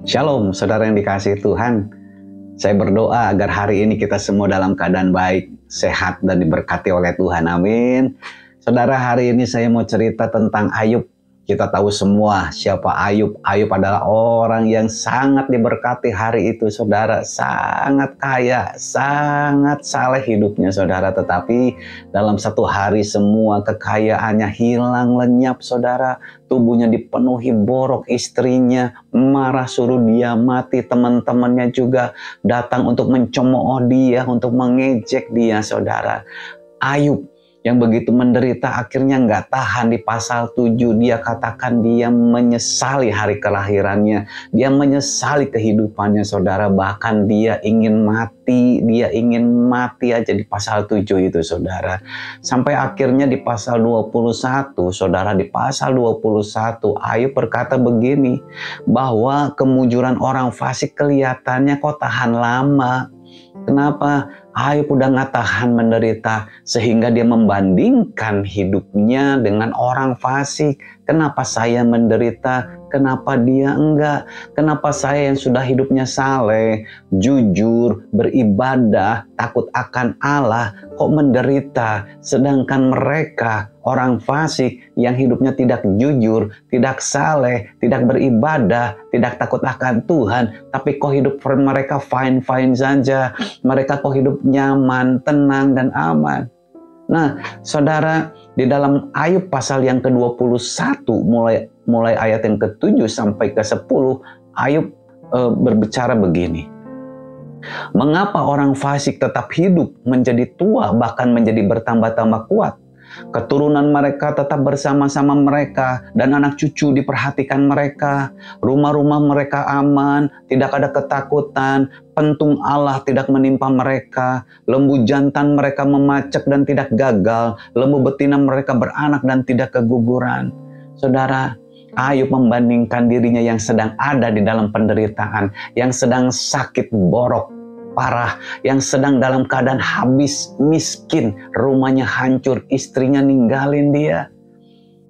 Shalom, saudara yang dikasihi Tuhan. Saya berdoa agar hari ini kita semua dalam keadaan baik, sehat, dan diberkati oleh Tuhan. Amin. Saudara, hari ini saya mau cerita tentang Ayub. Kita tahu semua siapa Ayub. Ayub adalah orang yang sangat diberkati hari itu, saudara. Sangat kaya, sangat saleh hidupnya, saudara. Tetapi dalam satu hari semua kekayaannya hilang lenyap, saudara. Tubuhnya dipenuhi borok, istrinya marah suruh dia mati. Teman-temannya juga datang untuk mencemooh dia, untuk mengejek dia, saudara. Ayub yang begitu menderita akhirnya nggak tahan. Di pasal 7 dia katakan dia menyesali hari kelahirannya. Dia menyesali kehidupannya, saudara. Bahkan dia ingin mati. Dia ingin mati aja di pasal 7 itu, saudara. Sampai akhirnya di pasal 21, saudara, di pasal 21 Ayub berkata begini, bahwa kemujuran orang fasik kelihatannya kok tahan lama. Kenapa? Ayub udah gak tahan menderita sehingga dia membandingkan hidupnya dengan orang fasik. Kenapa saya menderita? Kenapa dia enggak? Kenapa saya yang sudah hidupnya saleh, jujur, beribadah, takut akan Allah, kok menderita? Sedangkan mereka, orang fasik yang hidupnya tidak jujur, tidak saleh, tidak beribadah, tidak takut akan Tuhan, tapi kok hidup mereka fine-fine saja. Mereka kok hidup nyaman, tenang, dan aman. Nah, saudara, di dalam Ayub pasal yang ke-21, mulai ayat yang ke-7 sampai ke-10, Ayub berbicara begini. Mengapa orang fasik tetap hidup, menjadi tua, bahkan menjadi bertambah-tambah kuat? Keturunan mereka tetap bersama-sama mereka, dan anak cucu diperhatikan mereka. Rumah-rumah mereka aman, tidak ada ketakutan. Pentung Allah tidak menimpa mereka. Lembu jantan mereka memacak dan tidak gagal. Lembu betina mereka beranak dan tidak keguguran. Saudara, Ayub membandingkan dirinya yang sedang ada di dalam penderitaan, yang sedang sakit borok parah, yang sedang dalam keadaan habis, miskin, rumahnya hancur, istrinya ninggalin dia.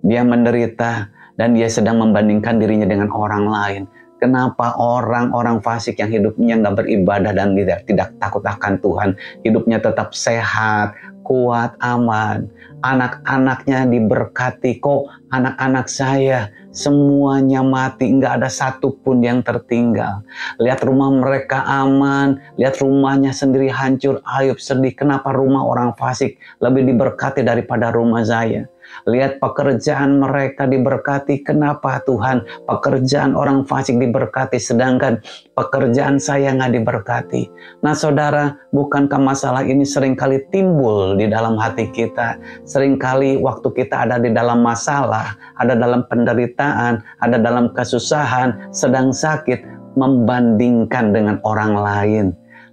Dia menderita dan dia sedang membandingkan dirinya dengan orang lain. Kenapa orang-orang fasik yang hidupnya nggak beribadah dan tidak takut akan Tuhan, hidupnya tetap sehat, kuat, aman. Anak-anaknya diberkati, kok anak-anak saya semuanya mati, nggak ada satupun yang tertinggal. Lihat rumah mereka aman, lihat rumahnya sendiri hancur. Ayub sedih, kenapa rumah orang fasik lebih diberkati daripada rumah saya? Lihat pekerjaan mereka diberkati, kenapa Tuhan pekerjaan orang fasik diberkati sedangkan pekerjaan saya nggak diberkati? Nah, saudara, bukankah masalah ini seringkali timbul di dalam hati kita? Seringkali waktu kita ada di dalam masalah, ada dalam penderitaan, ada dalam kesusahan, sedang sakit, membandingkan dengan orang lain.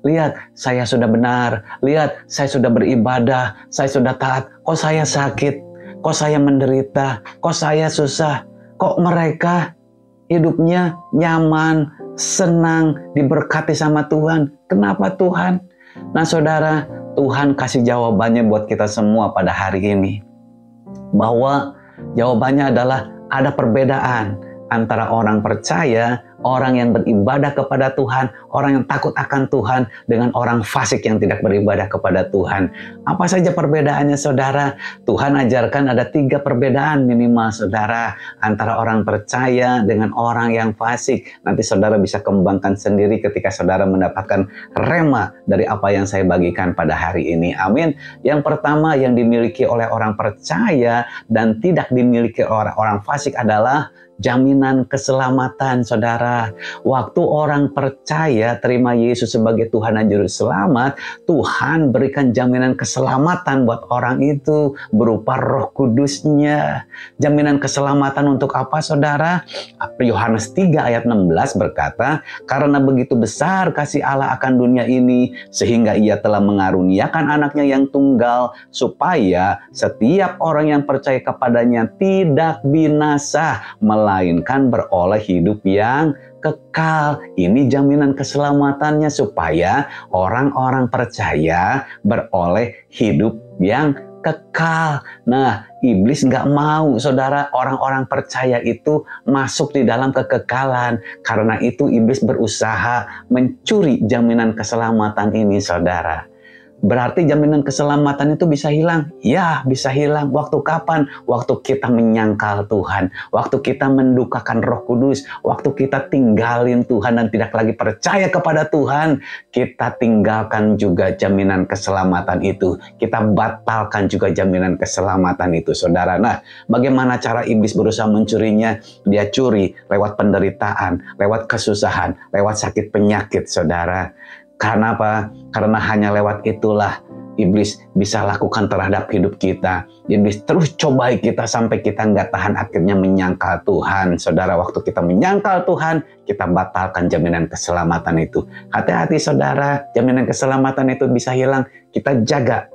Lihat, saya sudah benar. Lihat, saya sudah beribadah. Saya sudah taat. Kok saya sakit? Kok saya menderita? Kok saya susah? Kok mereka hidupnya nyaman, senang, diberkati sama Tuhan? Kenapa Tuhan? Nah, saudara, Tuhan kasih jawabannya buat kita semua pada hari ini. Bahwa jawabannya adalah ada perbedaan antara orang percaya, orang yang beribadah kepada Tuhan, orang yang takut akan Tuhan, dengan orang fasik yang tidak beribadah kepada Tuhan. Apa saja perbedaannya, saudara? Tuhan ajarkan ada 3 perbedaan minimal, saudara, antara orang percaya dengan orang yang fasik. Nanti saudara bisa kembangkan sendiri ketika saudara mendapatkan rema dari apa yang saya bagikan pada hari ini. Amin. Yang pertama yang dimiliki oleh orang percaya dan tidak dimiliki oleh orang fasik adalah jaminan keselamatan, saudara. Waktu orang percaya terima Yesus sebagai Tuhan dan Juru Selamat, Tuhan berikan jaminan keselamatan buat orang itu berupa Roh Kudus-Nya. Jaminan keselamatan untuk apa, saudara? Yohanes 3 ayat 16 berkata, karena begitu besar kasih Allah akan dunia ini, sehingga Ia telah mengaruniakan anaknya yang tunggal, supaya setiap orang yang percaya kepadanya tidak binasa, melainkan beroleh hidup yang kekal. Ini jaminan keselamatannya supaya orang-orang percaya beroleh hidup yang kekal. Nah, iblis nggak mau, saudara, orang-orang percaya itu masuk di dalam kekekalan. Karena itu iblis berusaha mencuri jaminan keselamatan ini, saudara. Berarti jaminan keselamatan itu bisa hilang? Ya, bisa hilang. Waktu kapan? Waktu kita menyangkal Tuhan. Waktu kita mendukakan Roh Kudus. Waktu kita tinggalin Tuhan dan tidak lagi percaya kepada Tuhan. Kita tinggalkan juga jaminan keselamatan itu. Kita batalkan juga jaminan keselamatan itu, saudara. Nah, bagaimana cara iblis berusaha mencurinya? Dia curi lewat penderitaan, lewat kesusahan, lewat sakit penyakit, saudara. Karena apa? Karena hanya lewat itulah iblis bisa lakukan terhadap hidup kita. Iblis terus cobai kita sampai kita nggak tahan, akhirnya menyangkal Tuhan. Saudara, waktu kita menyangkal Tuhan, kita batalkan jaminan keselamatan itu. Hati-hati, saudara, jaminan keselamatan itu bisa hilang. Kita jaga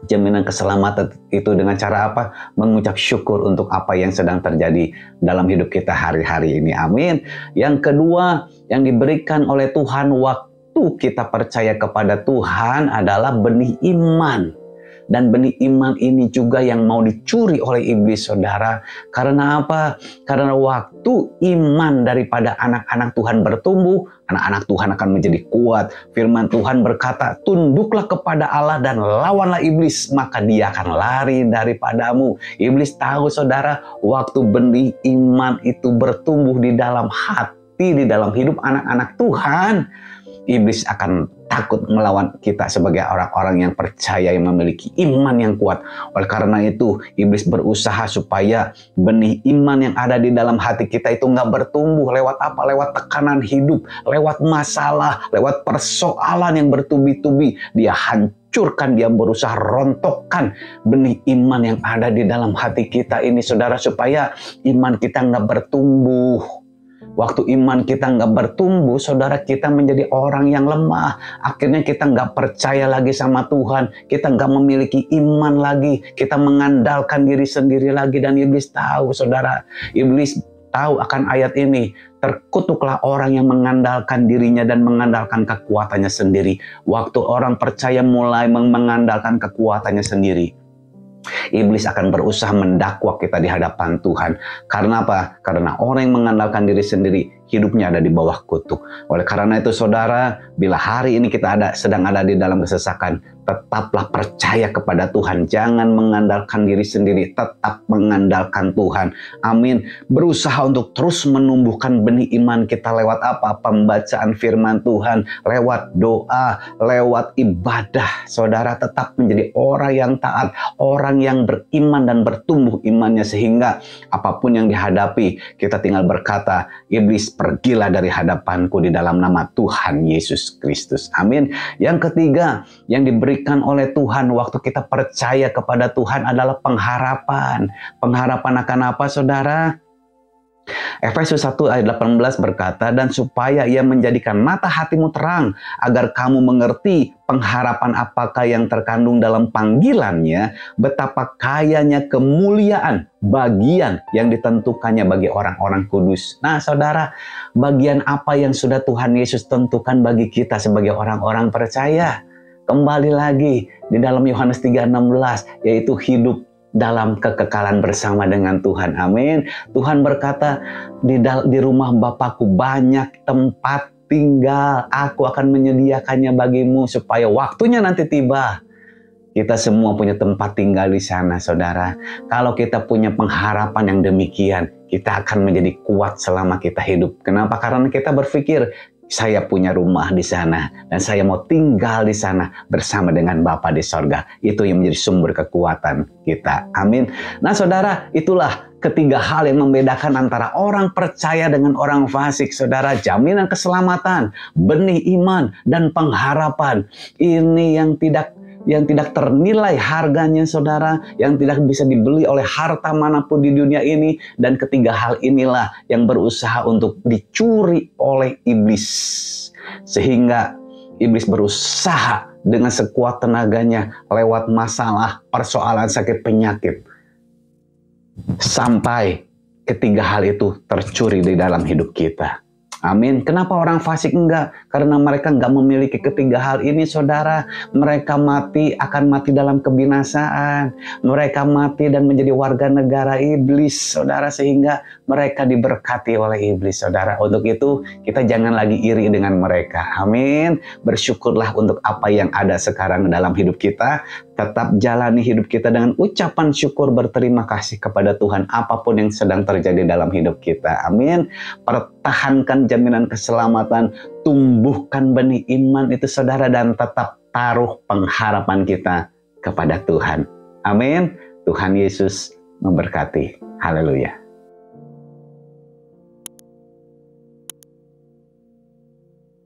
jaminan keselamatan itu dengan cara apa? Mengucap syukur untuk apa yang sedang terjadi dalam hidup kita hari-hari ini. Amin. Yang kedua, yang diberikan oleh Tuhan waktu kita percaya kepada Tuhan adalah benih iman. Dan benih iman ini juga yang mau dicuri oleh iblis, saudara. Karena apa? Karena waktu iman daripada anak-anak Tuhan bertumbuh, anak-anak Tuhan akan menjadi kuat. Firman Tuhan berkata, tunduklah kepada Allah dan lawanlah iblis, maka dia akan lari daripadamu. Iblis tahu, saudara, waktu benih iman itu bertumbuh di dalam hati, di dalam hidup anak-anak Tuhan, iblis akan takut melawan kita sebagai orang-orang yang percaya, yang memiliki iman yang kuat. Oleh karena itu, iblis berusaha supaya benih iman yang ada di dalam hati kita itu nggak bertumbuh. Lewat apa? Lewat tekanan hidup, lewat masalah, lewat persoalan yang bertubi-tubi. Dia hancurkan, dia berusaha rontokkan benih iman yang ada di dalam hati kita ini, saudara, supaya iman kita nggak bertumbuh. Waktu iman kita nggak bertumbuh, saudara, kita menjadi orang yang lemah. Akhirnya kita nggak percaya lagi sama Tuhan. Kita nggak memiliki iman lagi. Kita mengandalkan diri sendiri lagi. Dan iblis tahu, saudara. Iblis tahu akan ayat ini. Terkutuklah orang yang mengandalkan dirinya dan mengandalkan kekuatannya sendiri. Waktu orang percaya mulai mengandalkan kekuatannya sendiri, iblis akan berusaha mendakwa kita di hadapan Tuhan. Karena apa? Karena orang yang mengandalkan diri sendiri, hidupnya ada di bawah kutuk. Oleh karena itu, saudara, bila hari ini kita sedang ada di dalam kesesakan, tetaplah percaya kepada Tuhan. Jangan mengandalkan diri sendiri, tetap mengandalkan Tuhan. Amin. Berusaha untuk terus menumbuhkan benih iman kita lewat apa? Pembacaan firman Tuhan, lewat doa, lewat ibadah. Saudara, tetap menjadi orang yang taat, orang yang beriman dan bertumbuh imannya, sehingga apapun yang dihadapi, kita tinggal berkata, iblis, pergilah dari hadapanku di dalam nama Tuhan Yesus Kristus. Amin. Yang ketiga, yang diberikan oleh Tuhan waktu kita percaya kepada Tuhan adalah pengharapan. Pengharapan akan apa, saudara? Efesus 1 ayat 18 berkata, dan supaya ia menjadikan mata hatimu terang, agar kamu mengerti pengharapan apakah yang terkandung dalam panggilannya, betapa kayanya kemuliaan bagian yang ditentukannya bagi orang-orang kudus. Nah, saudara, bagian apa yang sudah Tuhan Yesus tentukan bagi kita sebagai orang-orang percaya? Kembali lagi di dalam Yohanes 3:16, yaitu hidup dalam kekekalan bersama dengan Tuhan. Amin. Tuhan berkata, di rumah Bapakku banyak tempat tinggal. Aku akan menyediakannya bagimu supaya waktunya nanti tiba, kita semua punya tempat tinggal di sana, saudara. Kalau kita punya pengharapan yang demikian, kita akan menjadi kuat selama kita hidup. Kenapa? Karena kita berpikir, saya punya rumah di sana dan saya mau tinggal di sana bersama dengan Bapa di sorga. Itu yang menjadi sumber kekuatan kita. Amin. Nah, saudara, itulah ketiga hal yang membedakan antara orang percaya dengan orang fasik, saudara. Jaminan keselamatan, benih iman, dan pengharapan. Ini yang tidak ternilai harganya, saudara, yang tidak bisa dibeli oleh harta manapun di dunia ini. Dan ketiga hal inilah yang berusaha untuk dicuri oleh iblis, sehingga iblis berusaha dengan sekuat tenaganya lewat masalah, persoalan, sakit, penyakit, sampai ketiga hal itu tercuri di dalam hidup kita. Amin. Kenapa orang fasik enggak? Karena mereka enggak memiliki ketiga hal ini, saudara. Mereka akan mati dalam kebinasaan. Mereka mati dan menjadi warga negara iblis, saudara. Sehingga mereka diberkati oleh iblis, saudara. Untuk itu, kita jangan lagi iri dengan mereka. Amin. Bersyukurlah untuk apa yang ada sekarang dalam hidup kita. Tetap jalani hidup kita dengan ucapan syukur, berterima kasih kepada Tuhan apapun yang sedang terjadi dalam hidup kita. Amin. Pertahankan jaminan keselamatan, tumbuhkan benih iman itu, saudara, dan tetap taruh pengharapan kita kepada Tuhan. Amin. Tuhan Yesus memberkati. Haleluya.